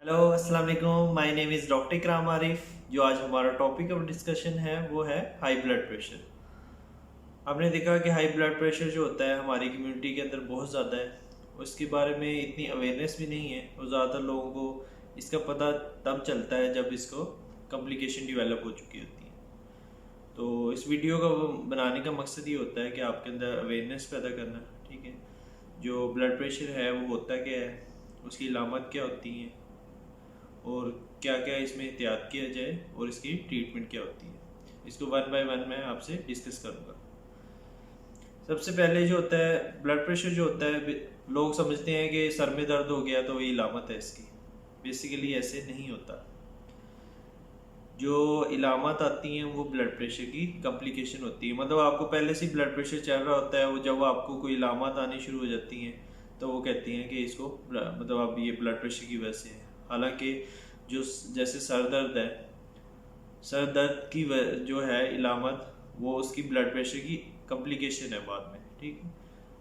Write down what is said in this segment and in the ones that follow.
Hello अस्सलाम वालेकुम, my name is doctor इकराम आरिफ। जो आज हमारा टॉपिक ऑफ डिस्कशन है वो है हाई ब्लड प्रेशर। आपने देखा कि हाई ब्लड प्रेशर जो होता है हमारी कम्युनिटी के अंदर बहुत ज़्यादा है। उसके बारे में इतनी अवेयरनेस भी नहीं है और ज़्यादातर लोगों को इसका पता तब चलता है जब इसको कॉम्प्लिकेशन डेवलप हो चुकी होती है। तो इस वीडियो का बनाने का मकसद ये होता है कि आपके अंदर अवेयरनेस पैदा करना। ठीक है, जो ब्लड प्रेशर है वो होता क्या है, उसकी अलामत क्या होती हैं और क्या क्या इसमें एहतियात किया जाए और इसकी ट्रीटमेंट क्या होती है, इसको वन बाय वन मैं आपसे डिस्कस करूँगा। सबसे पहले जो होता है ब्लड प्रेशर जो होता है, लोग समझते हैं कि सर में दर्द हो गया तो वही इलामत है इसकी। बेसिकली ऐसे नहीं होता। जो इलामत आती हैं वो ब्लड प्रेशर की कॉम्प्लिकेशन होती है। मतलब आपको पहले से ब्लड प्रेशर चल रहा होता है, वो जब आपको कोई इलामत आनी शुरू हो जाती हैं तो वो कहती हैं कि इसको मतलब अब ये ब्लड प्रेशर की वजह से है। हालांकि जो जैसे सर दर्द है, सर दर्द की जो है इलामत वो उसकी ब्लड प्रेशर की कॉम्प्लिकेशन है बाद में। ठीक है,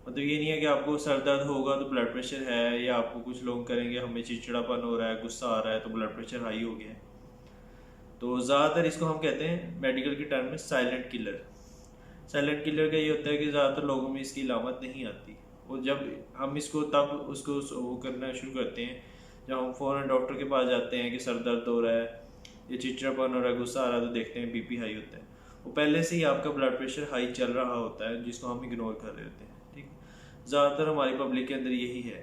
मतलब ये नहीं है कि आपको सर दर्द होगा तो ब्लड प्रेशर है, या आपको कुछ लोग करेंगे हमें चिड़चिड़ापन हो रहा है, गुस्सा आ रहा है तो ब्लड प्रेशर हाई हो गया है। तो ज़्यादातर इसको हम कहते हैं मेडिकल की टर्म में साइलेंट किलर। साइलेंट किलर का ये होता है कि ज़्यादातर लोगों में इसकी इलामत नहीं आती, और जब हम इसको तब उसको वो करना शुरू करते हैं जब हम फ़ौरन डॉक्टर के पास जाते हैं कि सर दर्द हो रहा है या चिड़चिड़ापन हो रहा है, गुस्सा आ रहा है, तो देखते हैं बीपी हाई होता है। वो पहले से ही आपका ब्लड प्रेशर हाई चल रहा होता है जिसको हम इग्नोर कर रहे होते हैं। ठीक है, ज़्यादातर हमारी पब्लिक के अंदर यही है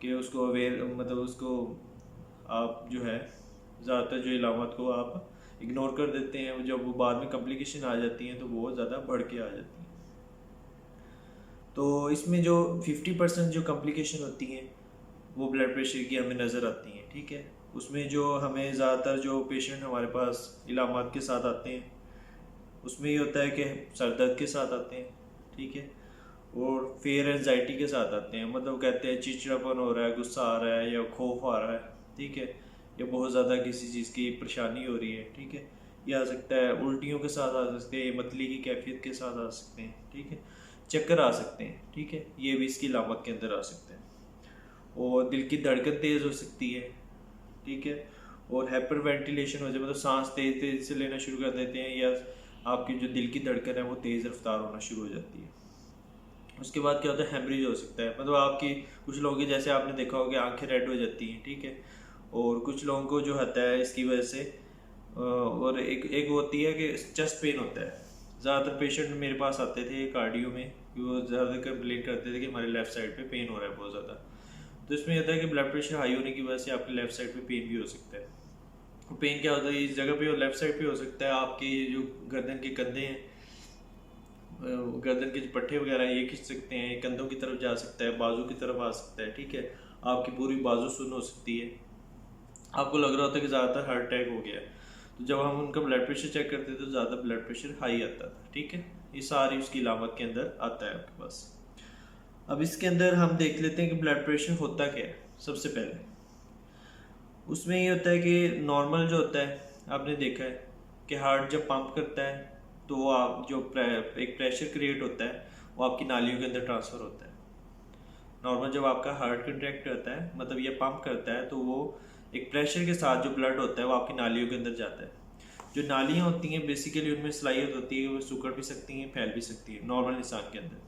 कि उसको अवेयर मतलब उसको आप जो है ज़्यादातर जो इलामत को आप इग्नोर कर देते हैं। जब वो बाद में कॉम्प्लिकेशन आ जाती हैं तो वो ज़्यादा बढ़ के आ जाती हैं। तो इसमें जो 50% जो कॉम्प्लिकेशन होती हैं वो ब्लड प्रेशर की हमें नज़र आती हैं। ठीक है, उसमें जो हमें ज़्यादातर जो पेशेंट हमारे पास इलामात के साथ आते हैं उसमें ये होता है कि सर दर्द के साथ आते हैं। ठीक है, और फिर एनजाइटी के साथ आते हैं। मतलब कहते हैं चिड़चिड़ापन हो रहा है, गुस्सा आ रहा है या खौफ आ रहा है। ठीक है, या बहुत ज़्यादा किसी चीज़ की परेशानी हो रही है। ठीक है, ये आ सकता है, उल्टियों के साथ आ सकते हैं, मतली की कैफियत के साथ आ सकते हैं। ठीक है, चक्कर आ सकते हैं। ठीक है, ये भी इसकी लामत के अंदर आ सकते हैं। और दिल की धड़कन तेज़ हो सकती है। ठीक है, और हाइपर वेंटिलेशन हो जाए, मतलब सांस तेज तेज से लेना शुरू कर देते हैं, या आपकी जो दिल की धड़कन है वो तेज़ रफ्तार होना शुरू हो जाती है। उसके बाद क्या होता है, हेमरेज हो सकता है। मतलब आपकी कुछ लोगों की, जैसे आपने देखा होगा, आंखें रेड हो जाती हैं। ठीक है, और कुछ लोगों को जो होता है इसकी वजह से और एक एक होती है कि चेस्ट पेन होता है। ज़्यादातर पेशेंट मेरे पास आते थे कार्डियो में कि वो ज़्यादा कंप्लेन करते थे कि हमारे लेफ़्ट साइड पे पेन हो रहा है बहुत ज़्यादा। तो इसमें होता है कि ब्लड प्रेशर हाई होने की वजह से आपके लेफ़्ट साइड पे पेन भी हो सकता है। पेन क्या होता है, इस जगह पे लेफ़्ट साइड पे हो सकता है, आपके जो गर्दन के कंधे हैं, गर्दन के जो पट्टे वगैरह ये खींच सकते हैं, कंधों की तरफ जा सकता है, बाजू की तरफ आ सकता है। ठीक है, आपकी पूरी बाजू सुन्न हो सकती है, आपको लग रहा होता है कि ज़्यादातर हार्ट अटैक हो गया है। तो जब हम उनका ब्लड प्रेशर चेक करते थे तो ज़्यादा ब्लड प्रेशर हाई आता था। ठीक है, ये सारी उसकी इलामत के अंदर आता है आपके पास। अब इसके अंदर हम देख लेते हैं कि ब्लड प्रेशर होता क्या है। सबसे पहले उसमें ये होता है कि नॉर्मल जो होता है, आपने देखा है कि हार्ट जब पंप करता है तो वो आप जो एक प्रेशर क्रिएट होता है वो आपकी नालियों के अंदर ट्रांसफ़र होता है। नॉर्मल जब आपका हार्ट कंट्रैक्ट करता है, मतलब ये पंप करता है, तो वो एक प्रेशर के साथ जो ब्लड होता है वो आपकी नालियों के अंदर जाता है। जो नालियाँ होती हैं बेसिकली उनमें सलाहियत होती है, वो सिकुड़ भी सकती हैं, फैल भी सकती हैं नॉर्मल इंसान के अंदर।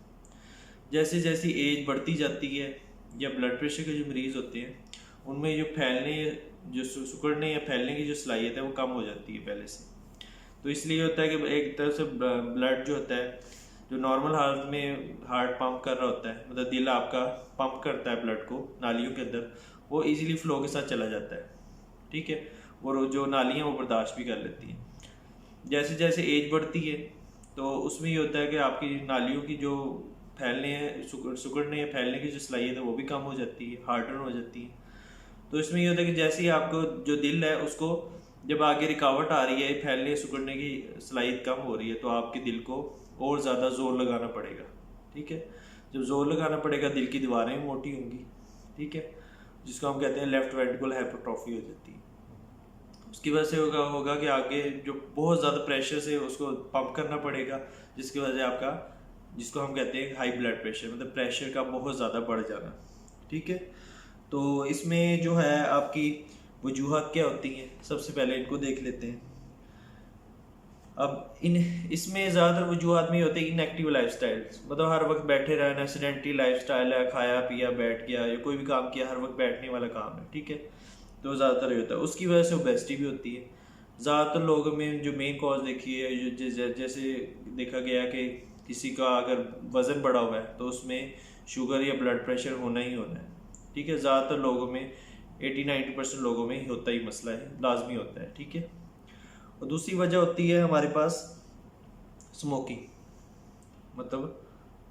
जैसे जैसी एज बढ़ती जाती है या ब्लड प्रेशर के जो मरीज़ होते हैं उनमें जो फैलने, जो सिकुड़ने या फैलने की जो सलाहियत है वो कम हो जाती है पहले से। तो इसलिए होता है कि एक तरह से ब्लड जो होता है, जो नॉर्मल हालत में हार्ट पंप कर रहा होता है, मतलब दिल आपका पंप करता है ब्लड को नालियों के अंदर, वो इजीली फ्लो के साथ चला जाता है। ठीक है, और जो नालियाँ वो बर्दाश्त भी कर लेती हैं। जैसे जैसे एज बढ़ती है तो उसमें ये होता है कि आपकी नालियों की जो फैलने सिकुड़ने या फैलने की जो सलाहियत है वो भी कम हो जाती है, हार्डर हो जाती है। तो इसमें ये होता है कि जैसे ही आपको जो दिल है उसको जब आगे रुकावट आ रही है, फैलने सिकुड़ने की सलाहियत कम हो रही है, तो आपके दिल को और ज़्यादा ज़ोर लगाना पड़ेगा। ठीक है, जब ज़ोर लगाना पड़ेगा दिल की दीवारें भी मोटी होंगी। ठीक है, जिसको हम कहते हैं लेफ्ट वेंट्रिकुलर हाइपरट्रॉफी हो जाती है। उसकी वजह से होगा कि आगे जो बहुत ज़्यादा प्रेशर से उसको पंप करना पड़ेगा, जिसकी वजह से आपका, जिसको हम कहते हैं हाई ब्लड प्रेशर, मतलब प्रेशर का बहुत ज़्यादा बढ़ जाना। ठीक है, तो इसमें जो है आपकी वजूहत क्या होती हैं, सबसे पहले इनको देख लेते हैं। अब इसमें ज़्यादातर वजूहत में होते हैं इनएक्टिव लाइफस्टाइल, मतलब हर वक्त बैठे रहना, एसिडेंटली लाइफस्टाइल है, खाया पिया बैठ गया या कोई भी काम किया हर वक्त बैठने वाला काम है, ठीक है, तो ज़्यादातर ये होता है। उसकी वजह से ओबेसिटी भी होती है। ज़्यादातर लोगों में जो मेन कॉज देखी है, जैसे देखा गया कि किसी का अगर वज़न बढ़ा हुआ है तो उसमें शुगर या ब्लड प्रेशर होना ही होना है, ठीक है। ज़्यादातर लोगों में 80-90% लोगों में होता ही मसला है, लाजमी होता है, ठीक है। और दूसरी वजह होती है हमारे पास स्मोकिंग, मतलब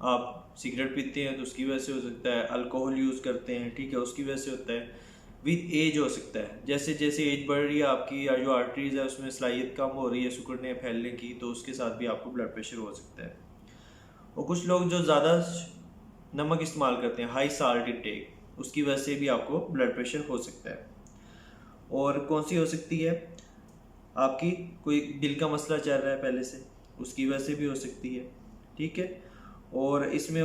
आप सिगरेट पीते हैं तो उसकी वजह से हो सकता है, अल्कोहल यूज़ करते हैं, ठीक है, उसकी वजह से होता है। विद एज हो सकता है, जैसे जैसे एज बढ़ रही है आपकी जो आर्टरीज है उसमें सलाहियत कम हो रही है सिकुड़ने फैलने की, तो उसके साथ भी आपको ब्लड प्रेशर हो सकता है। और कुछ लोग जो ज़्यादा नमक इस्तेमाल करते हैं, हाई साल्ट इनटेक, उसकी वजह से भी आपको ब्लड प्रेशर हो सकता है। और कौन सी हो सकती है, आपकी कोई दिल का मसला चल रहा है पहले से, उसकी वजह से भी हो सकती है, ठीक है। और इसमें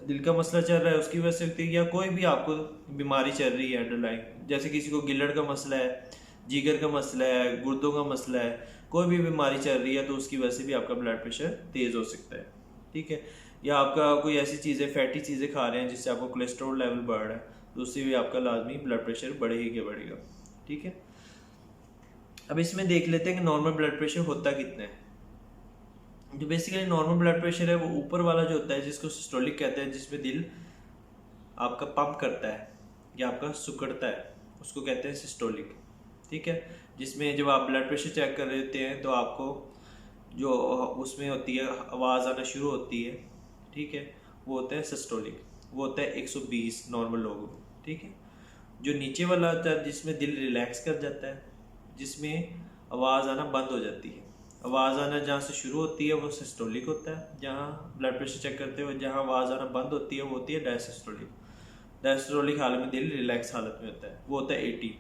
दिल का मसला चल रहा है उसकी वजह से होती है, या कोई भी आपको बीमारी चल रही है अंडरलाइन, जैसे किसी को गिलड़ का मसला है, जिगर का मसला है, गुर्दों का मसला है, कोई भी बीमारी चल रही है तो उसकी वजह से भी आपका ब्लड प्रेशर तेज़ हो सकता है, ठीक है। या आपका कोई ऐसी चीज़ें, फैटी चीज़ें खा रहे हैं जिससे आपको कोलेस्ट्रॉल लेवल बढ़ रहा है, तो उससे भी आपका लाजमी ब्लड प्रेशर बढ़ेगा, ठीक है। अब इसमें देख लेते हैं कि नॉर्मल ब्लड प्रेशर होता कितना है। जो बेसिकली नॉर्मल ब्लड प्रेशर है वो ऊपर वाला जो होता है, जिसको सिस्टोलिक कहते हैं, जिसमें दिल आपका पंप करता है या आपका सिकुड़ता है, उसको कहते हैं सिस्टोलिक, ठीक है। जिसमें जब आप ब्लड प्रेशर चेक कर रहे होते हैं तो आपको जो उसमें होती है आवाज़ आना शुरू होती है, ठीक है, वो होता है सिस्टोलिक, वो होता है 120 नॉर्मल लोगों में, ठीक है। जो नीचे वाला होता है जिसमें दिल रिलैक्स कर जाता है, जिसमें आवाज़ आना बंद हो जाती है, आवाज़ आना जहाँ से शुरू होती है वो सिस्टोलिक होता है, जहाँ ब्लड प्रेशर चेक करते हुए जहाँ आवाज़ आना बंद होती है वो होती है डायसिस्टोलिक। डायसिस्टोलिक हालत में दिल रिलैक्स हालत में होता है, वो होता है 80।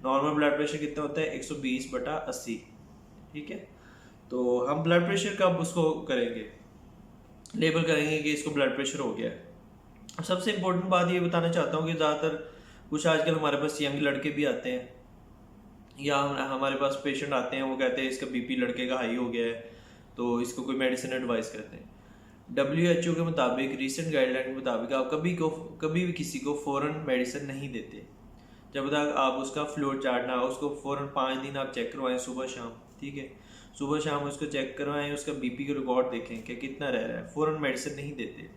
नॉर्मल ब्लड प्रेशर कितना होता है 120/80, ठीक है। तो हम ब्लड प्रेशर कब उसको करेंगे, लेबल करेंगे कि इसको ब्लड प्रेशर हो गया है। अब सबसे इम्पोर्टेंट बात ये बताना चाहता हूँ कि ज़्यादातर कुछ आजकल हमारे पास यंग लड़के भी आते हैं, या हमारे पास पेशेंट आते हैं, वो कहते हैं इसका बीपी लड़के का हाई हो गया है तो इसको कोई मेडिसिन एडवाइस करते हैं। WHO के मुताबिक, रीसेंट गाइडलाइन के मुताबिक आप कभी भी किसी को फ़ौरन मेडिसिन नहीं देते जब तक आप उसका फ्लो चार्ट ना, उसको फ़ौरन 5 दिन आप चेक करवाएं सुबह शाम, ठीक है, सुबह शाम उसको चेक करवाएं, उसका बीपी का रिकॉर्ड देखें कि कितना रह रहा है, फ़ौरन मेडिसिन नहीं देते,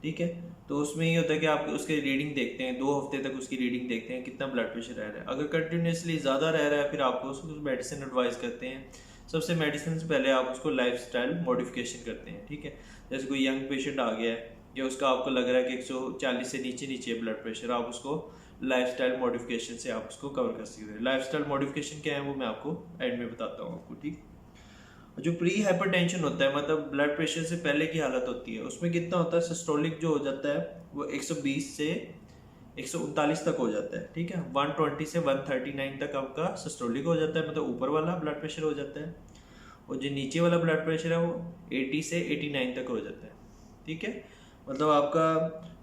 ठीक है। तो उसमें ये होता है कि आप उसके रीडिंग देखते हैं, 2 हफ्ते तक उसकी रीडिंग देखते हैं कितना ब्लड प्रेशर रह रहा है। अगर कंटिन्यूसली ज़्यादा रह रहा है फिर आपको उसको मेडिसिन एडवाइस करते हैं। सबसे मेडिसिन से पहले आप उसको लाइफस्टाइल मॉडिफिकेशन करते हैं, ठीक है। जैसे कोई यंग पेशेंट आ गया है या उसका आपको लग रहा है कि 140 से नीचे ब्लड प्रेशर, आप उसको लाइफस्टाइल मॉडिफिकेशन से आप उसको कवर कर सकते हैं। लाइफस्टाइल मॉडिफिकेशन क्या है वो मैं आपको एंड में बताता हूँ आपको, ठीक। जो प्री हाइपरटेंशन होता है, मतलब ब्लड प्रेशर से पहले की हालत होती है, उसमें कितना होता है, सिस्टोलिक जो हो जाता है वो 120 से 139 तक हो जाता है, ठीक है। 120 से 139 तक आपका सिस्टोलिक हो जाता है, मतलब ऊपर वाला ब्लड प्रेशर हो जाता है। और जो नीचे वाला ब्लड प्रेशर है वो 80 से 89 तक हो जाता है, ठीक है। मतलब आपका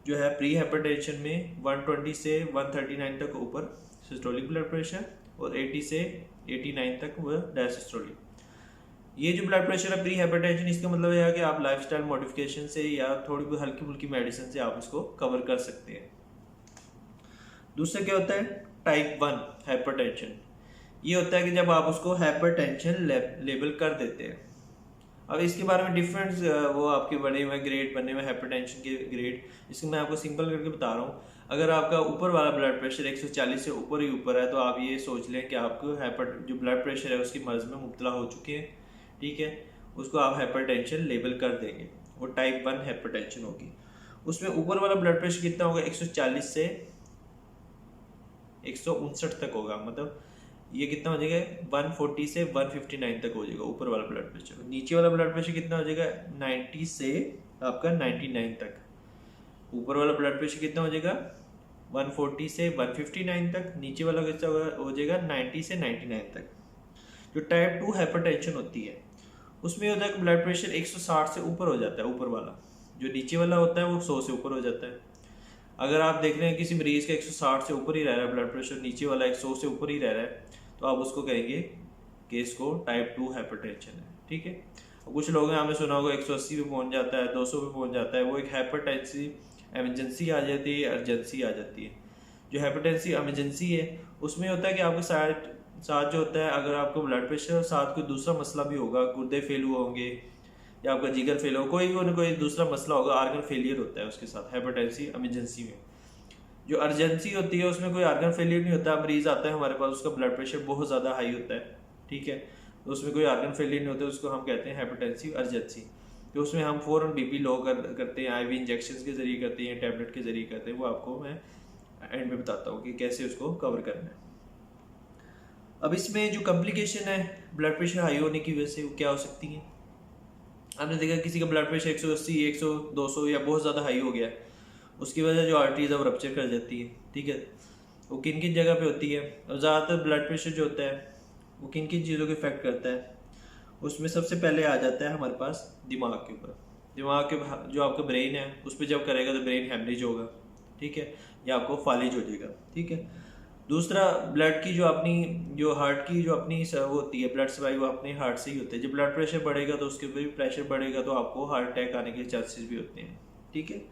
जो है प्री हाइपरटेंशन में 120 से 139 तक ऊपर सिस्टोलिक ब्लड प्रेशर और 80 से 89 तक वो डायसिस्टोलिक। ये जो ब्लड प्रेशर है प्री हाइपरटेंशन, इसका मतलब है कि आप लाइफस्टाइल मॉडिफिकेशन से या थोड़ी बहुत हल्की फुल्की मेडिसिन से आप इसको कवर कर सकते हैं। दूसरा क्या होता है, टाइप 1 हाइपरटेंशन। ये होता है कि जब आप उसको हाइपरटेंशन लेबल कर देते हैं। अब इसके बारे में डिफरेंट वो आपके बने हुए ग्रेड बने हुए हाइपरटेंशन के ग्रेड, इसको मैं आपको सिंपल करके बता रहा हूँ। अगर आपका ऊपर वाला ब्लड प्रेशर 140 से ऊपर ही ऊपर है तो आप ये सोच लें कि आपको जो ब्लड प्रेशर है उसकी मर्ज में मुब्तला हो चुके हैं, ठीक है। उसको आप हाइपरटेंशन लेबल कर देंगे, वो टाइप 1 हाइपरटेंशन होगी। उसमें ऊपर वाला ब्लड प्रेशर कितना होगा, 140 से 159 तक होगा, मतलब ये कितना हो जाएगा 140 से 159 तक हो जाएगा ऊपर वाला ब्लड प्रेशर। नीचे वाला ब्लड प्रेशर कितना हो जाएगा 90 से आपका 99 तक। ऊपर वाला ब्लड प्रेशर कितना हो जाएगा 140 से 159 तक, नीचे वाला कितना हो जाएगा 90 से 99 तक। जो टाइप 2 हाइपरटेंशन होती है उसमें होता है कि ब्लड प्रेशर 160 से ऊपर हो जाता है ऊपर वाला, जो नीचे वाला होता है वो 100 से ऊपर हो जाता है। अगर आप देख रहे हैं किसी मरीज का 160 से ऊपर ही रह रहा है ब्लड प्रेशर, नीचे वाला 100 से ऊपर ही रह रहा है, तो आप उसको कहेंगे कि इसको टाइप 2 हाइपरटेंशन है। ठीक है, और कुछ लोग हैं, आपने सुना होगा 180 पे पहुंच जाता है, 200 पे पहुंच जाता है, वो एक हाइपरटेंसिव एमरजेंसी आ जाती है, अर्जेंसी आ जाती है। जो हाइपरटेंसिव एमरजेंसी है उसमें होता है कि आपके साथ साथ जो होता है, अगर आपको ब्लड प्रेशर साथ कोई दूसरा मसला भी होगा, गुर्दे फेल हुए होंगे या आपका जिगर फेल हो, कोई दूसरा मसला होगा, आर्गन फेलियर होता है उसके साथ हाइपरटेंसिव एमरजेंसी में। जो अर्जेंसी होती है उसमें कोई आर्गन फेलियर नहीं होता, मरीज आता है हमारे पास, उसका ब्लड प्रेशर बहुत ज़्यादा हाई होता है। ठीक है, तो उसमें कोई आर्गन फेलियर नहीं होता, उसको हम कहते हैं हाइपरटेंसिव अर्जेंसी। तो उसमें हम फ़ौरन बीपी लो करते हैं, आईवी इंजेक्शन के जरिए करते हैं, टैबलेट के जरिए करते हैं। वो आपको मैं एंड में बताता हूँ कि कैसे उसको कवर करना है। अब इसमें जो कॉम्प्लिकेशन है ब्लड प्रेशर हाई होने की वजह से वो क्या हो सकती है। आपने देखा किसी का ब्लड प्रेशर 180, 100, 200 या बहुत ज़्यादा हाई हो गया, उसकी वजह जो आर्टरीज है वो रप्चर कर जाती है। ठीक है, वो किन किन जगह पे होती है, और ज़्यादातर ब्लड प्रेशर जो होता है वो किन किन चीज़ों को इफेक्ट करता है। उसमें सबसे पहले आ जाता है हमारे पास दिमाग के ऊपर। दिमाग के जो आपका ब्रेन है उस पर जब करेगा तो ब्रेन हेमरेज होगा। ठीक है, या आपको फालिज हो जाएगा। ठीक है, दूसरा ब्लड की जो हार्ट की जो अपनी वो होती है ब्लड सप्लाई, वो अपने हार्ट से ही होती है। जब ब्लड प्रेशर बढ़ेगा तो उसके ऊपर भी प्रेशर बढ़ेगा, तो आपको हार्ट अटैक आने के चांसेस भी होते हैं। ठीक है,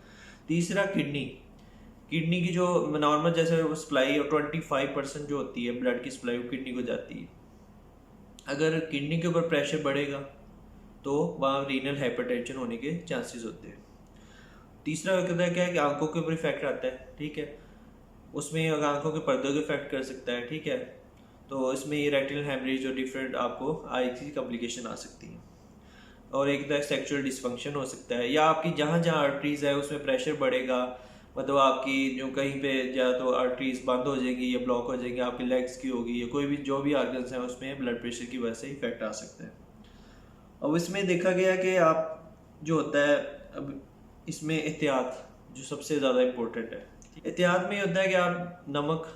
तीसरा किडनी की जो नॉर्मल जैसे सप्लाई 25% जो होती है ब्लड की सप्लाई वो किडनी को जाती है। अगर किडनी के ऊपर प्रेशर बढ़ेगा तो वहाँ रीनल हाइपरटेंशन होने के चांसेस होते हैं। तीसरा क्या है कि आंखों के ऊपर इफेक्ट आता है। ठीक है, उसमें अगर आंखों के पर्दों को इफेक्ट कर सकता है। ठीक है, तो इसमें ये रेटिनल हेमरेज और डिफरेंट आपको आई की कॉम्प्लिकेशन आ सकती है। और एक तरह सेक्सुअल डिसफंक्शन हो सकता है, या आपकी जहाँ जहाँ आर्टरीज है उसमें प्रेशर बढ़ेगा, मतलब आपकी जो कहीं पे या तो आर्टरीज बंद हो जाएंगी या ब्लॉक हो जाएंगी, आपकी लेग्स की होगी या कोई भी जो भी आर्गन्स हैं उसमें ब्लड प्रेशर की वजह से इफेक्ट आ सकता है। अब इसमें देखा गया कि आप जो होता है, अब इसमें एहतियात जो सबसे ज़्यादा इम्पोर्टेंट है। एहतियात में होता है कि आप नमक,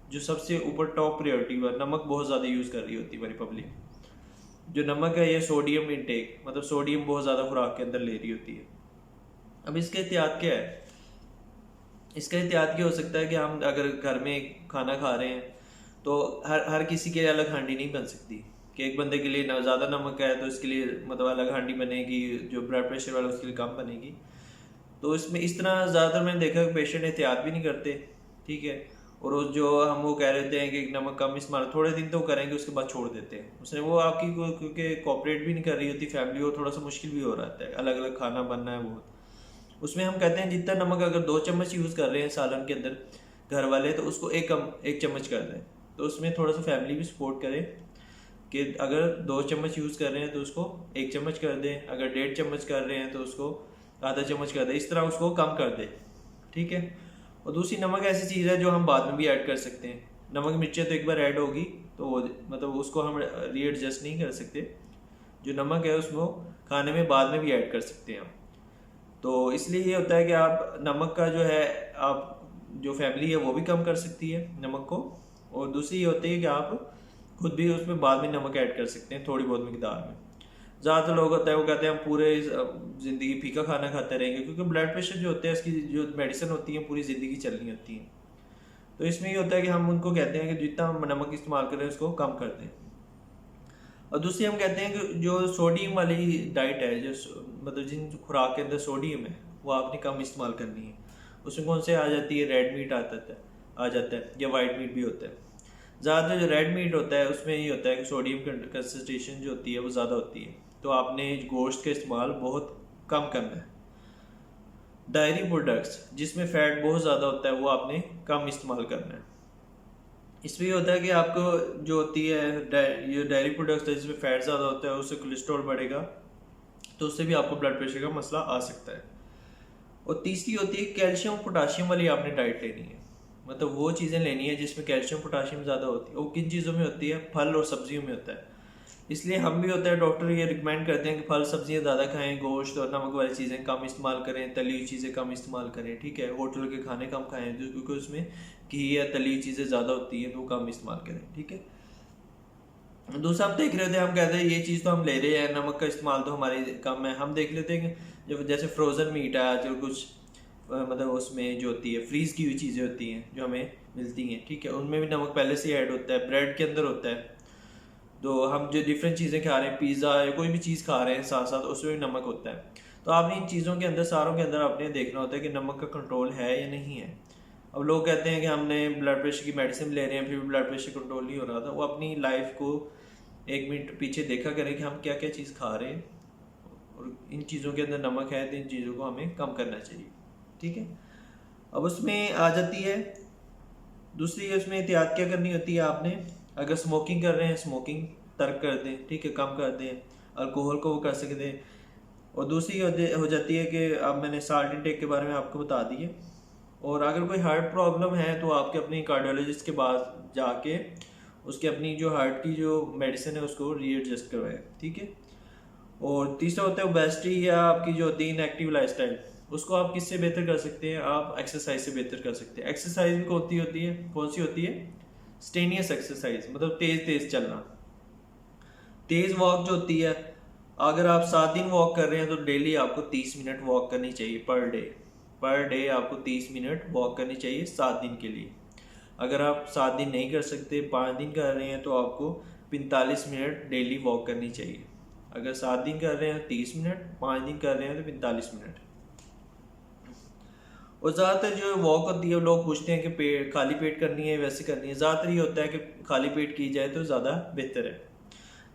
जो सबसे ऊपर टॉप प्रायोरिटी पर, नमक बहुत ज़्यादा यूज़ कर रही होती है हमारी पब्लिक। जो नमक है ये सोडियम इनटेक, मतलब सोडियम बहुत ज़्यादा खुराक के अंदर ले रही होती है। अब इसका एहतियात क्या है, इसका एहतियात क्या हो सकता है कि हम अगर घर में खाना खा रहे हैं तो हर किसी के लिए अलग हांडी नहीं बन सकती, कि एक बंदे के लिए ज़्यादा नमक है तो इसके लिए मतलब अलग हांडी बनेगी, जो ब्लड प्रेशर वाला उसके लिए कम बनेगी। तो इसमें इस तरह ज़्यादातर मैंने देखा कि पेशेंट एहतियात भी नहीं करते। ठीक है, और जो हम वो कह रहे हैं कि नमक कम इस्तेमाल, थोड़े दिन तो करेंगे उसके बाद छोड़ देते हैं। उसने वो आपकी क्योंकि कोऑपरेट भी नहीं कर रही होती फैमिली, और थोड़ा सा मुश्किल भी हो रहा है, अलग अलग खाना बनना है बहुत। उसमें हम कहते हैं जितना नमक अगर 2 चम्मच यूज़ कर रहे हैं सालन के अंदर घर वाले, तो उसको एक चम्मच कर दें। तो उसमें थोड़ा सा फैमिली भी सपोर्ट करे कि अगर 2 चम्मच यूज़ कर रहे हैं तो उसको 1 चम्मच कर दें, अगर 1.5 चम्मच कर रहे हैं तो उसको आधा चम्मच कर दें, इस तरह उसको कम कर दें। ठीक है, और दूसरी नमक ऐसी चीज़ है जो हम बाद में भी ऐड कर सकते हैं। नमक मिर्चें तो एक बार ऐड होगी तो मतलब उसको हम रीएडजस्ट नहीं कर सकते। जो नमक है उसको खाने में बाद में भी ऐड कर सकते हैं हम। तो इसलिए ये होता है कि आप नमक का जो है, आप जो फैमिली है वो भी कम कर सकती है नमक को, और दूसरी ये होती है कि आप खुद भी उसमें बाद में नमक ऐड कर सकते हैं थोड़ी बहुत मिकदार में। ज़्यादातर लोग होता है वो कहते हैं हम पूरे ज़िंदगी फीका खाना खाते रहेंगे, क्योंकि ब्लड प्रेशर जो होता है इसकी जो मेडिसिन होती है पूरी ज़िंदगी चलनी होती है। तो इसमें ये होता है कि हम उनको कहते हैं कि जितना हम नमक इस्तेमाल करें उसको कम कर दें। और दूसरी हम कहते हैं कि जो सोडियम वाली डाइट है, जो मतलब जिन खुराक के अंदर सोडियम है वो आपने कम इस्तेमाल करनी है। उसमें कौन से आ जाती है, रेड मीट आ जाता है या वाइट मीट भी होता है। ज़्यादातर जो रेड मीट होता है उसमें ये होता है कि सोडियम कंसनट्रेशन जो होती है वो ज़्यादा होती है, तो आपने गोश्त का इस्तेमाल बहुत कम करना है। डायरी प्रोडक्ट्स जिसमें फ़ैट बहुत ज़्यादा होता है वो आपने कम इस्तेमाल करना है। इसमें ये होता है कि आपको जो होती है ये डायरी प्रोडक्ट्स है जिसमें फ़ैट ज़्यादा होता है, उससे कोलेस्ट्रॉल बढ़ेगा, तो उससे भी आपको ब्लड प्रेशर का मसला आ सकता है। और तीसरी होती है कैल्शियम पोटाशियम वाली आपने डाइट लेनी है, मतलब वो चीज़ें लेनी है जिसमें कैल्शियम पोटाशियम ज़्यादा होती है। वो किन चीज़ों में होती है, फल और सब्जियों में होता है। इसलिए हम भी होता है डॉक्टर ये रिकमेंड करते हैं कि फल सब्जियां ज़्यादा खाएं, गोश्त और नमक वाली चीज़ें कम इस्तेमाल करें, तली हुई चीज़ें कम इस्तेमाल करें। ठीक है, होटल के खाने कम खाएं क्योंकि उसमें घी या तली हुई चीज़ें ज़्यादा होती हैं, तो वो कम इस्तेमाल करें। ठीक है, दूसरा हम देख रहे थे, हम कहते हैं ये चीज़ तो हम ले रहे हैं, नमक का इस्तेमाल तो हमारे कम है। हम देख लेते हैं कि जब जैसे फ्रोज़न मीट है, जो कुछ मतलब उसमें जो होती है फ्रीज़ की हुई चीज़ें होती हैं जो हमें मिलती हैं, ठीक है, उनमें भी नमक पहले से ऐड होता है, ब्रेड के अंदर होता है। तो हम जो डिफरेंट चीज़ें खा रहे हैं, पिज़्ज़ा या कोई भी चीज़ खा रहे हैं साथ साथ उसमें भी नमक होता है। तो आपने इन चीज़ों के अंदर, सारों के अंदर आपने देखना होता है कि नमक का कंट्रोल है या नहीं है। अब लोग कहते हैं कि हमने ब्लड प्रेशर की मेडिसिन ले रहे हैं फिर भी ब्लड प्रेशर कंट्रोल नहीं हो रहा था। वो अपनी लाइफ को 1 मिनट पीछे देखा करें कि हम क्या क्या चीज़ खा रहे हैं, और इन चीज़ों के अंदर नमक है तो इन चीज़ों को हमें कम करना चाहिए, ठीक है। अब उसमें आ जाती है दूसरी, उसमें एहतियात क्या करनी होती है आपने। अगर स्मोकिंग कर रहे हैं, स्मोकिंग तर्क कर दें, ठीक है, कम कर दें। अल्कोहल को वो कर सकते हैं। और दूसरी हो जाती है कि अब मैंने साल्ट इंटेक के बारे में आपको बता दिए। और अगर कोई हार्ट प्रॉब्लम है तो आपके अपनी कार्डियोलॉजिस्ट के पास जाके उसके अपनी जो हार्ट की जो मेडिसिन है उसको रीएडजस्ट करवाएं, ठीक है। और तीसरा होता है ओबेसिटी या आपकी जो होती है इनएक्टिव लाइफस्टाइल, उसको आप किससे बेहतर कर सकते हैं, आप एक्सरसाइज से बेहतर कर सकते हैं। एक्सरसाइज भी कौन सी होती है, स्टेनियस एक्सरसाइज, मतलब तेज तेज चलना। तेज वॉक जो होती है, अगर आप 7 दिन वॉक कर रहे हैं तो डेली आपको 30 मिनट वॉक करनी चाहिए पर डे आपको 30 मिनट वॉक करनी चाहिए 7 दिन के लिए। अगर आप 7 दिन नहीं कर सकते, 5 दिन कर रहे हैं तो आपको 45 मिनट डेली वॉक करनी चाहिए। अगर 7 दिन कर रहे हैं 30 मिनट, 5 दिन कर रहे हैं तो 45 मिनट। और ज़्यादातर जो वॉक होती है लोग पूछते हैं कि खाली पेट करनी है वैसे करनी है। ज़्यादातर ये होता है कि खाली पेट की जाए तो ज़्यादा बेहतर है।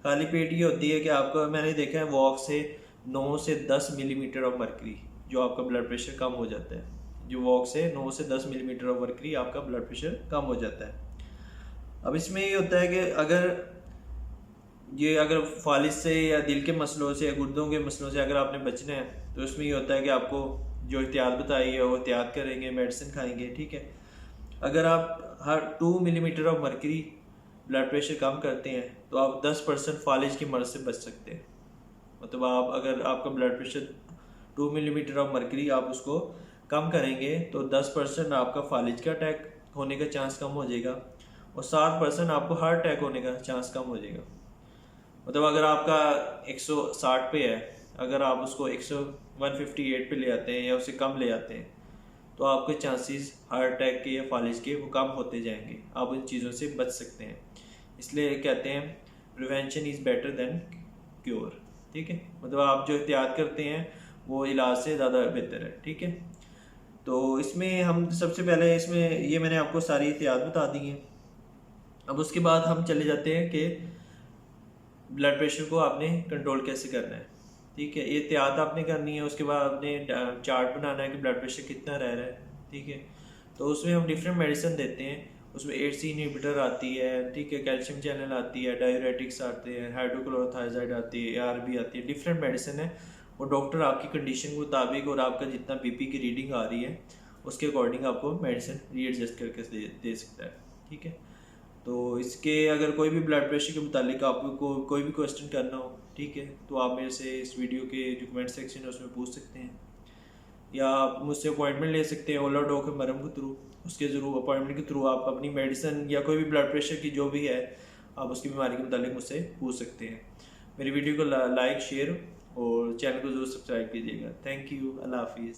खाली पेट ये होती है कि आपका, मैंने देखा है वॉक से 9 से 10 मिलीमीटर ऑफ मर्करी जो आपका ब्लड प्रेशर कम हो जाता है। जो वॉक से 9 से 10 मिलीमीटर ऑफ मर्करी आपका ब्लड प्रेशर कम हो जाता है। अब इसमें ये होता है कि अगर फालिज से या दिल के मसलों से या गुर्दों के मसलों से अगर आपने बचना है तो इसमें ये होता है कि आपको जो एहतियात बताई है वो एहतियात करेंगे, मेडिसिन खाएंगे, ठीक है। अगर आप हर 2 millimetre of mercury blood pressure कम करते हैं तो आप 10% फालिज की मर्ज से बच सकते हैं। मतलब आप, अगर आपका blood pressure 2 millimetre of mercury आप उसको कम करेंगे तो 10% आपका फालिज का अटैक होने का चांस कम हो जाएगा, और 7% आपको हार्ट अटैक होने का चांस कम हो जाएगा। मतलब अगर आपका 160 पे है, अगर आप उसको 158 पे ले आते हैं या उससे कम ले आते हैं तो आपके चांसेस हार्ट अटैक के या फालिज के वो कम होते जाएंगे। आप उन चीज़ों से बच सकते हैं। इसलिए कहते हैं prevention is better than cure, ठीक है। मतलब आप जो एहतियात करते हैं वो इलाज से ज़्यादा बेहतर है, ठीक है। तो इसमें हम सबसे पहले, इसमें ये मैंने आपको सारी एहतियात बता दी हैं। अब उसके बाद हम चले जाते हैं कि ब्लड प्रेशर को आपने कंट्रोल कैसे करना है, ठीक है। ये एहतियात आपने करनी है। उसके बाद आपने चार्ट बनाना है कि ब्लड प्रेशर कितना रह रहा है, ठीक है। तो उसमें हम डिफरेंट मेडिसिन देते हैं। उसमें 8C इनहिबिटर आती है, ठीक है, कैल्शियम चैनल आती है, डाययूरेटिक्स आते हैं, हाइड्रोक्लोरोथायजाइड आती है, ARB आती है, डिफरेंट मेडिसिन है। और डॉक्टर आपकी कंडीशन के मुताबिक और आपका जितना BP की रीडिंग आ रही है उसके अकॉर्डिंग आपको मेडिसिन रीएडजस्ट करके दे सकता है, ठीक है। तो इसके अगर कोई भी ब्लड प्रेशर के मुतालिक आपको कोई भी क्वेश्चन करना हो, ठीक है, तो आप मेरे से इस वीडियो के जो कमेंट सेक्शन है उसमें पूछ सकते हैं, या आप मुझसे अपॉइंटमेंट ले सकते हैं ओला डॉक मरम के थ्रू। उसके ज़रूर अपॉइंटमेंट के थ्रू आप अपनी मेडिसिन या कोई भी ब्लड प्रेशर की जो भी है आप उसकी बीमारी के मुतालिक मुझसे पूछ सकते हैं। मेरी वीडियो को लाइक, शेयर और चैनल को ज़रूर सब्सक्राइब कीजिएगा। थैंक यू, अल्लाह हाफिज़।